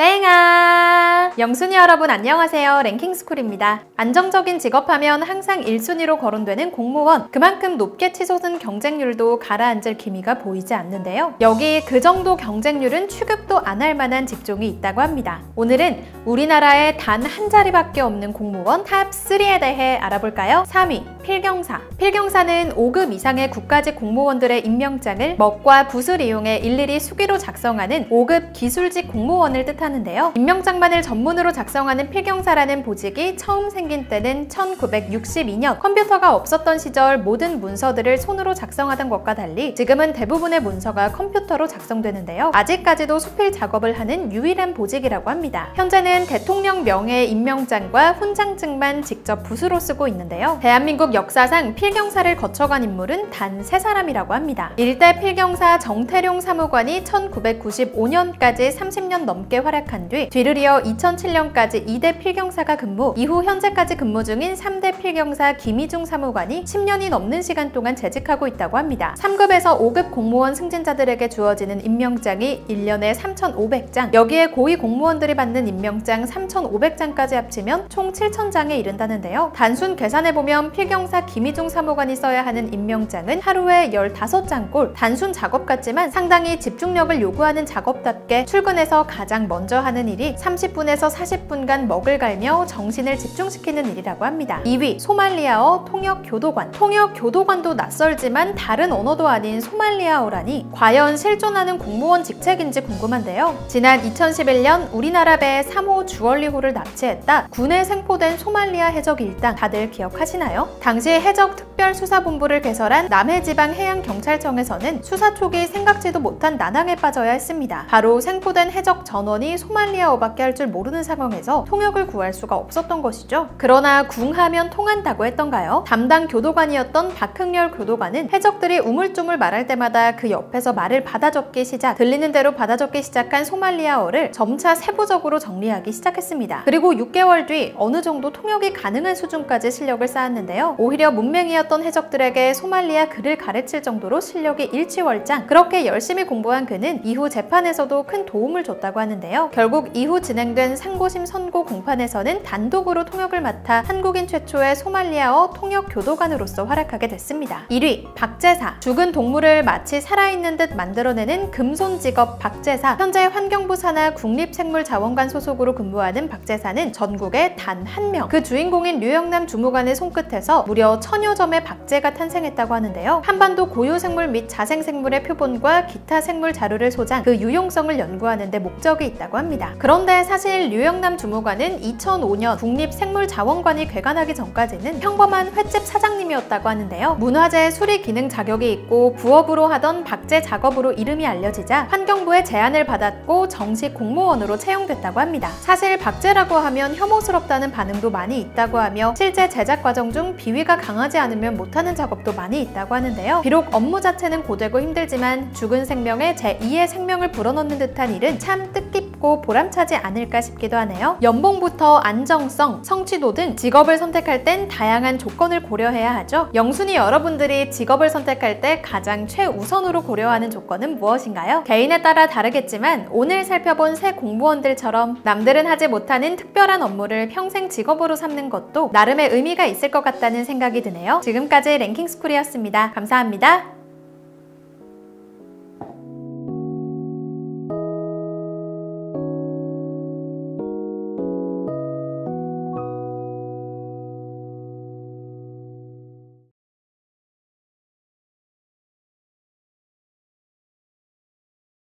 랭아! 영순이 여러분 안녕하세요. 랭킹스쿨입니다. 안정적인 직업하면 항상 1순위로 거론되는 공무원, 그만큼 높게 치솟은 경쟁률도 가라앉을 기미가 보이지 않는데요. 여기 그 정도 경쟁률은 취급도 안 할 만한 직종이 있다고 합니다. 오늘은 우리나라에 단 한 자리밖에 없는 공무원 탑3에 대해 알아볼까요? 3위, 필경사. 필경사는 5급 이상의 국가직 공무원들의 임명장을 먹과 붓을 이용해 일일이 수기로 작성하는 5급 기술직 공무원을 뜻하는데요. 임명장만을 전문으로 작성하는 필경사라는 보직이 처음 생긴 때는 1962년 컴퓨터가 없었던 시절 모든 문서들을 손으로 작성하던 것과 달리 지금은 대부분의 문서가 컴퓨터로 작성되는데요. 아직까지도 수필 작업을 하는 유일한 보직이라고 합니다. 현재는 대통령 명예 임명장과 훈장증만 직접 붓으로 쓰고 있는데요. 대한민국 역사상 필경사를 거쳐간 인물은 단 3사람이라고 합니다. 1대 필경사 정태룡 사무관이 1995년까지 30년 넘게 활약한 뒤 뒤를 이어 2007년까지 2대 필경사가 근무, 이후 현재까지 근무 중인 3대 필경사 김희중 사무관이 10년이 넘는 시간 동안 재직하고 있다고 합니다. 3급에서 5급 공무원 승진자들에게 주어지는 임명장이 1년에 3,500장, 여기에 고위 공무원들이 받는 임명장 3,500장까지 합치면 총 7,000장에 이른다는데요. 단순 계산해보면 필경사 김희중 사무관이 써야 하는 임명장은 하루에 15장꼴, 단순 작업 같지만 상당히 집중력을 요구하는 작업답게 출근해서 가장 먼저 하는 일이 30분에서 40분간 먹을 갈며 정신을 집중시키는 일이라고 합니다. 2위, 소말리아어 통역교도관. 통역교도관도 낯설지만 다른 언어도 아닌 소말리아어라니 과연 실존하는 공무원 직책인지 궁금한데요. 지난 2011년 우리나라 배 3호 주얼리호를 납치했다 군에 생포된 소말리아 해적 일당, 다들 기억하시나요? 당시 해적특별수사본부를 개설한 남해지방해양경찰청에서는 수사 초기 생각지도 못한 난항에 빠져야 했습니다. 바로 생포된 해적 전원이 소말리아어밖에 할 줄 모르는 상황에서 통역을 구할 수가 없었던 것이죠. 그러나 궁하면 통한다고 했던가요? 담당 교도관이었던 박흥렬 교도관은 해적들이 우물쭈물 말할 때마다 그 옆에서 말을 받아 적기 시작, 들리는 대로 받아 적기 시작한 소말리아어를 점차 세부적으로 정리하기 시작했습니다. 그리고 6개월 뒤 어느 정도 통역이 가능한 수준까지 실력을 쌓았는데요. 오히려 문맹이었던 해적들에게 소말리아 글을 가르칠 정도로 실력이 일취월장. 그렇게 열심히 공부한 그는 이후 재판에서도 큰 도움을 줬다고 하는데요. 결국 이후 진행된 상고심 선고 공판에서는 단독으로 통역을 맡아 한국인 최초의 소말리아어 통역교도관으로서 활약하게 됐습니다. 1위, 박제사. 죽은 동물을 마치 살아있는 듯 만들어내는 금손직업 박제사. 현재 환경부 산하 국립생물자원관 소속으로 근무하는 박제사는 전국에 단 한 명, 그 주인공인 류영남 주무관의 손끝에서 무려 1000여 점의 박제가 탄생했다고 하는데요. 한반도 고유생물 및 자생생물의 표본과 기타 생물 자료를 소장, 그 유용성을 연구하는 데 목적이 있다고 합니다. 그런데 사실 류영남 주무관은 2005년 국립생물자원관이 개관하기 전까지는 평범한 횟집 사장님이었다고 하는데요. 문화재 수리 기능 자격이 있고 부업으로 하던 박제 작업으로 이름이 알려지자 환경부의 제안을 받았고 정식 공무원으로 채용됐다고 합니다. 사실 박제라고 하면 혐오스럽다는 반응도 많이 있다고 하며 실제 제작 과정 중 비위가 강하지 않으면 못하는 작업도 많이 있다고 하는데요. 비록 업무 자체는 고되고 힘들지만 죽은 생명에 제2의 생명을 불어넣는 듯한 일은 참 뜻깊고 보람차지 않을까 싶기도 하네요. 연봉부터 안정성, 성취도 등 직업을 선택할 땐 다양한 조건을 고려해야 하죠. 영순이 여러분들이 직업을 선택할 때 가장 최우선으로 고려하는 조건은 무엇인가요? 개인에 따라 다르겠지만 오늘 살펴본 새 공무원들처럼 남들은 하지 못하는 특별한 업무를 평생 직업으로 삼는 것도 나름의 의미가 있을 것 같다는 생각이 드네요. 지금까지 랭킹스쿨이었습니다. 감사합니다.